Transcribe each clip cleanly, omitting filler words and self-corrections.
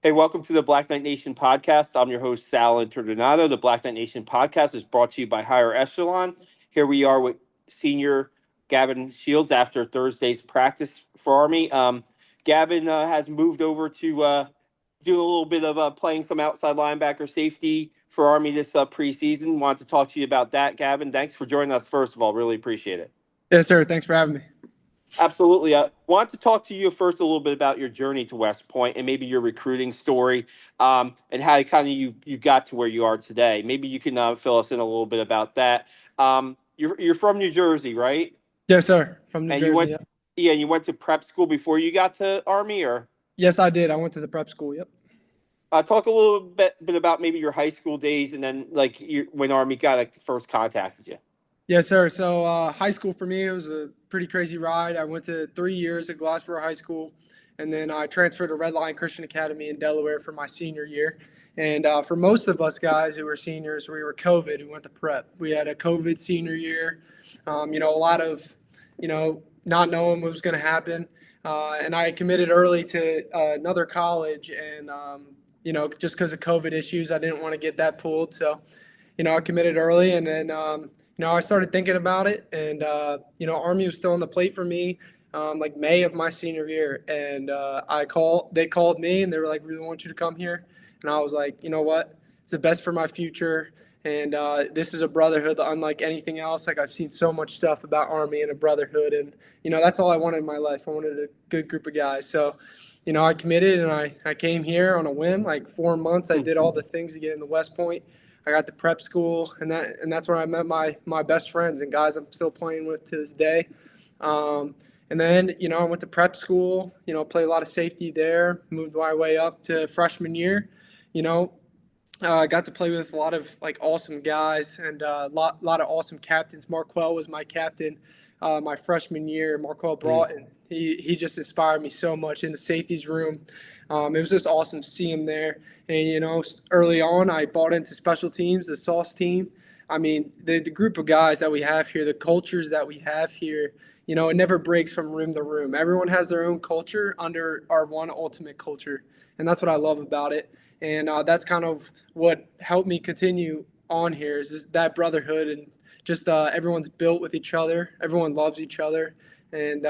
Hey, welcome to the Black Knight Nation podcast. I'm your host, Sal Interdonado. The Black Knight Nation podcast is brought to you by Higher Echelon. Here we are with senior Gavin Shields after Thursday's practice for Army. Gavin has moved over to do a little bit of playing some outside linebacker safety for Army this preseason. Wanted to talk to you about that, Gavin. Thanks for joining us, first of all. Really appreciate it. Yes, sir. Thanks for having me. Absolutely. I want to talk to you first a little bit about your journey to West Point and maybe your recruiting story, and how kind of you got to where you are today. Maybe you can fill us in a little bit about that. You're from New Jersey, right? Yes, sir. From New And you Jersey. went, Yep. yeah, you went to prep school before you got to Army, or Yes, I did. I went to the prep school. Yep. talk a little bit about maybe your high school days and then like when Army first contacted you. Yes, sir. So high school for me, it was a pretty crazy ride. I went to 3 years at Glassboro High School, and then I transferred to Red Lion Christian Academy in Delaware for my senior year. And for most of us guys who were seniors, we were COVID who went to prep. We had a COVID senior year. A lot of, not knowing what was going to happen. And I committed early to another college, and just because of COVID issues, I didn't want to get that pulled. So, I committed early, and then I started thinking about it, and Army was still on the plate for me, like May of my senior year, and they called me, and they were like, "We really want you to come here," and I was like, you know what, it's the best for my future, and this is a brotherhood unlike anything else. Like I've seen so much stuff about Army and a brotherhood, and that's all I wanted in my life. I wanted a good group of guys, so. I committed, and I came here on a whim. Like 4 months, I did all the things to get into West Point. I got to prep school, and that's where I met my best friends and guys I'm still playing with to this day. And then I went to prep school. Played a lot of safety there. Moved my way up to freshman year. I got to play with a lot of like awesome guys and a lot of awesome captains. Marquell was my captain my freshman year. Marquell Broughton. He just inspired me so much in the safeties room. It was just awesome to see him there. And early on, I bought into special teams, the sauce team. I mean, the group of guys that we have here, the cultures that we have here, it never breaks from room to room. Everyone has their own culture under our one ultimate culture, and that's what I love about it. And that's kind of what helped me continue on here is that brotherhood, and just everyone's built with each other. Everyone loves each other. And,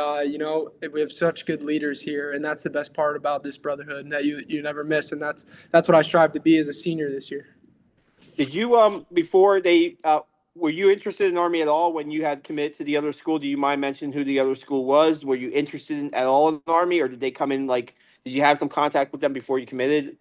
we have such good leaders here, and that's the best part about this brotherhood that you never miss. And that's what I strive to be as a senior this year. Did you before they were you interested in Army at all when you had committed to the other school? Do you mind mentioning who the other school was? Were you interested at all in Army, or did they come in did you have some contact with them before you committed?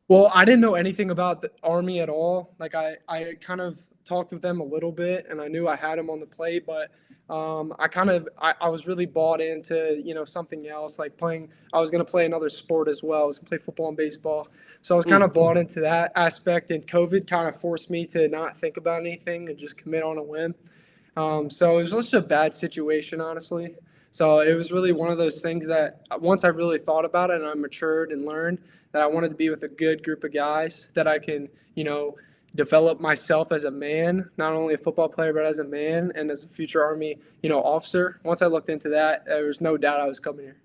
Well, I didn't know anything about the Army at all. Like I kind of talked with them a little bit, and I knew I had them on the plate, but I was really bought into something else, like playing. I was going to play another sport as well. I was going to play football and baseball, so I was kind of bought into that aspect. And COVID kind of forced me to not think about anything and just commit on a whim. So it was just a bad situation, honestly. So it was really one of those things that once I really thought about it and I matured and learned that I wanted to be with a good group of guys that I can, develop myself as a man, not only a football player, but as a man and as a future Army, officer. Once I looked into that, there was no doubt I was coming here.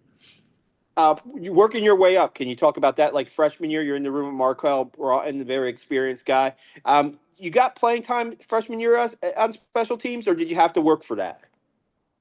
You're working your way up. Can you talk about that? Like freshman year, you're in the room with Marquell Broughton, the very experienced guy. You got playing time freshman year on special teams, or did you have to work for that?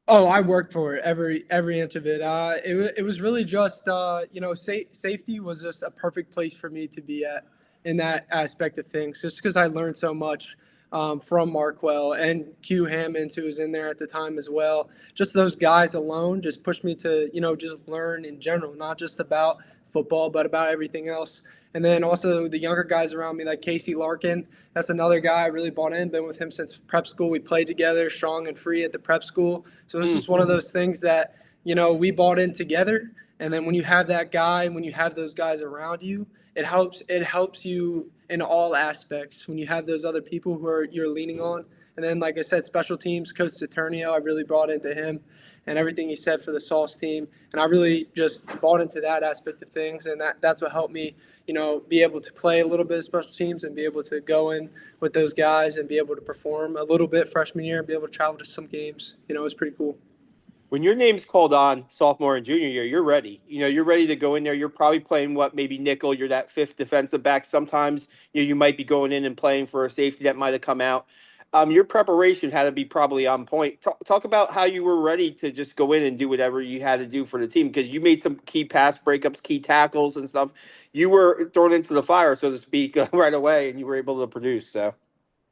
Oh, I worked for it every inch of it. It was really just safety was just a perfect place for me to be at in that aspect of things. Just because I learned so much from Marquell and Q Hammonds, who was in there at the time as well. Just those guys alone just pushed me to just learn in general, not just about football, but about everything else. And then also the younger guys around me, like Casey Larkin. That's another guy I really bought in. Been with him since prep school. We played together, strong and free at the prep school. So it's just one of those things that we bought in together. And then when you have that guy, when you have those guys around you, it helps you in all aspects. When you have those other people you're leaning on. And then, like I said, special teams, Coach Saturnio, I really brought into him and everything he said for the Sauce team. And I really just bought into that aspect of things. And that's what helped me, be able to play a little bit of special teams and be able to go in with those guys and be able to perform a little bit freshman year and be able to travel to some games. It was pretty cool. When your name's called on sophomore and junior year, you're ready. You're ready to go in there. You're probably playing maybe nickel. You're that fifth defensive back. Sometimes you might be going in and playing for a safety that might have come out. Your preparation had to be probably on point. Talk about how you were ready to just go in and do whatever you had to do for the team, because you made some key pass breakups, key tackles, and stuff. You were thrown into the fire, so to speak, right away, and you were able to produce. So.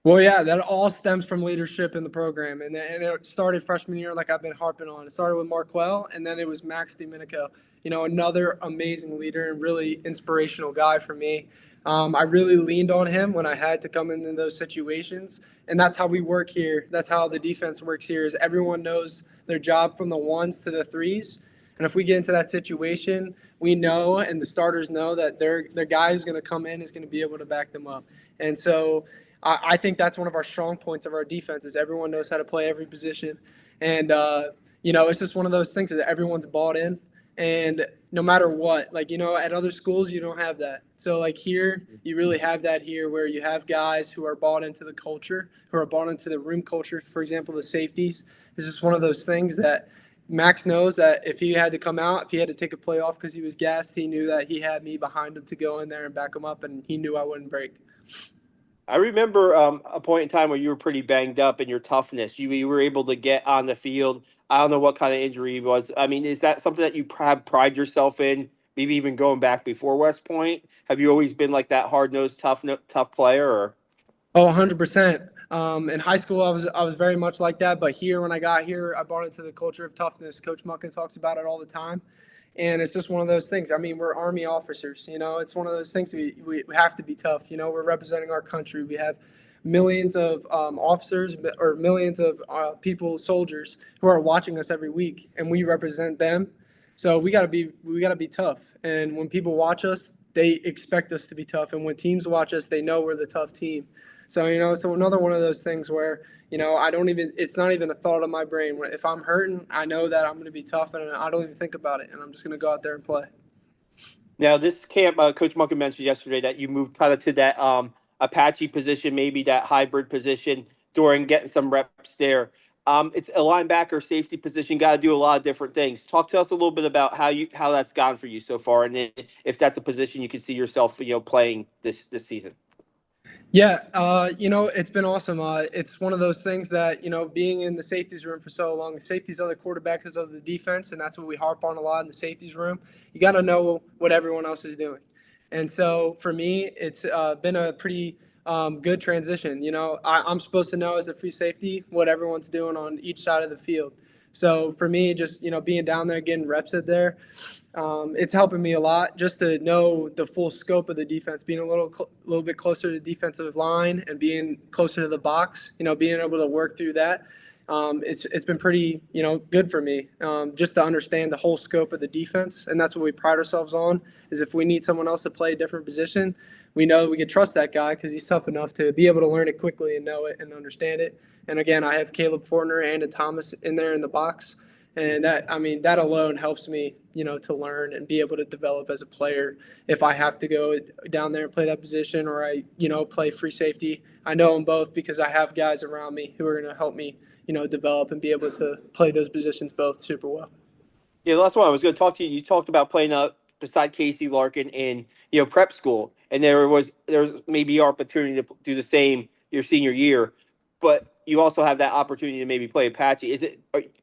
Well, yeah, that all stems from leadership in the program, and it started freshman year, like I've been harping on. It started with Marquell, and then it was Max DiMenico. Another amazing leader and really inspirational guy for me. I really leaned on him when I had to come into those situations, and that's how we work here. That's how the defense works here. Is everyone knows their job from the ones to the threes, and if we get into that situation, we know, and the starters know that their guy who's going to come in is going to be able to back them up, and so. I think that's one of our strong points of our defense is everyone knows how to play every position. And, it's just one of those things that everyone's bought in. And no matter what, at other schools, you don't have that. So, here, you really have that here where you have guys who are bought into the culture, who are bought into the room culture. For example, the safeties. It's just one of those things that Max knows that if he had to come out, if he had to take a play off because he was gassed, he knew that he had me behind him to go in there and back him up, and he knew I wouldn't break. I remember a point in time where you were pretty banged up in your toughness. You were able to get on the field. I don't know what kind of injury it was. I mean, is that something that you have pride yourself in? Maybe even going back before West Point. Have you always been like that hard nosed, tough player? Or Oh, 100%. In high school, I was very much like that. But here, when I got here, I bought into the culture of toughness. Coach Muckin talks about it all the time. And it's just one of those things. I mean, we're Army officers. It's one of those things we have to be tough. We're representing our country. We have millions of officers or millions of people, soldiers, who are watching us every week, and we represent them. So we gotta be tough. And when people watch us, they expect us to be tough. And when teams watch us, they know we're the tough team. So another one of those things where, it's not even a thought of my brain. If I'm hurting, I know that I'm going to be tough and I don't even think about it. And I'm just going to go out there and play. now, this camp, Coach Munkin mentioned yesterday that you moved kind of to that Apache position, maybe that hybrid position during getting some reps there. It's a linebacker safety position. Got to do a lot of different things. Talk to us a little bit about how that's gone for you so far, and if that's a position you can see yourself, playing this season. Yeah, it's been awesome. It's one of those things that, being in the safeties room for so long, the safeties are the quarterbacks of the defense, and that's what we harp on a lot in the safeties room. You got to know what everyone else is doing. And so for me, it's been a pretty good transition. I'm supposed to know as a free safety what everyone's doing on each side of the field. So for me, just being down there, getting reps at there, it's helping me a lot just to know the full scope of the defense, being a little bit closer to the defensive line and being closer to the box. Being able to work through that. It's been pretty good for me just to understand the whole scope of the defense, and that's what we pride ourselves on. Is if we need someone else to play a different position, we know we can trust that guy because he's tough enough to be able to learn it quickly and know it and understand it. And again, I have Caleb Fortner and Thomas in there in the box. And that alone helps me, to learn and be able to develop as a player. If I have to go down there and play that position or I, play free safety, I know them both because I have guys around me who are going to help me, develop and be able to play those positions both super well. Yeah, the last one I was going to talk to you. You talked about playing beside Casey Larkin in prep school, and there's maybe opportunity to do the same your senior year, but you also have that opportunity to maybe play Apache.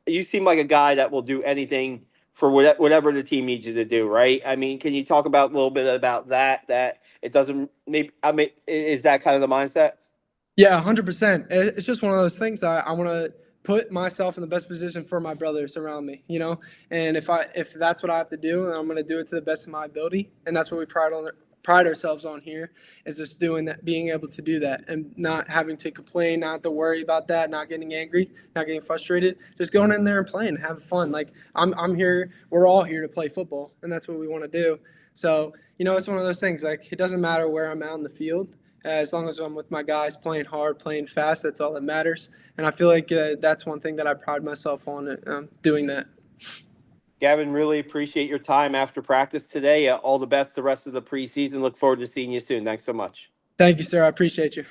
You seem like a guy that will do anything for whatever the team needs you to do, right? I mean, can you talk about a little bit about that? That it doesn't maybe is that kind of the mindset? Yeah, 100%. It's just one of those things. I want to put myself in the best position for my brothers around me, and if that's what I have to do, I'm going to do it to the best of my ability. And that's what we pride ourselves on here, is just doing that, being able to do that and not having to complain, not to worry about that, not getting angry, not getting frustrated, just going in there and playing, having fun. Like I'm here, we're all here to play football, and that's what we want to do. So, it's one of those things, like it doesn't matter where I'm out in the field. As long as I'm with my guys playing hard, playing fast, that's all that matters. And I feel like that's one thing that I pride myself on, doing that. Gavin, really appreciate your time after practice today. All the best the rest of the preseason. Look forward to seeing you soon. Thanks so much. Thank you, sir. I appreciate you.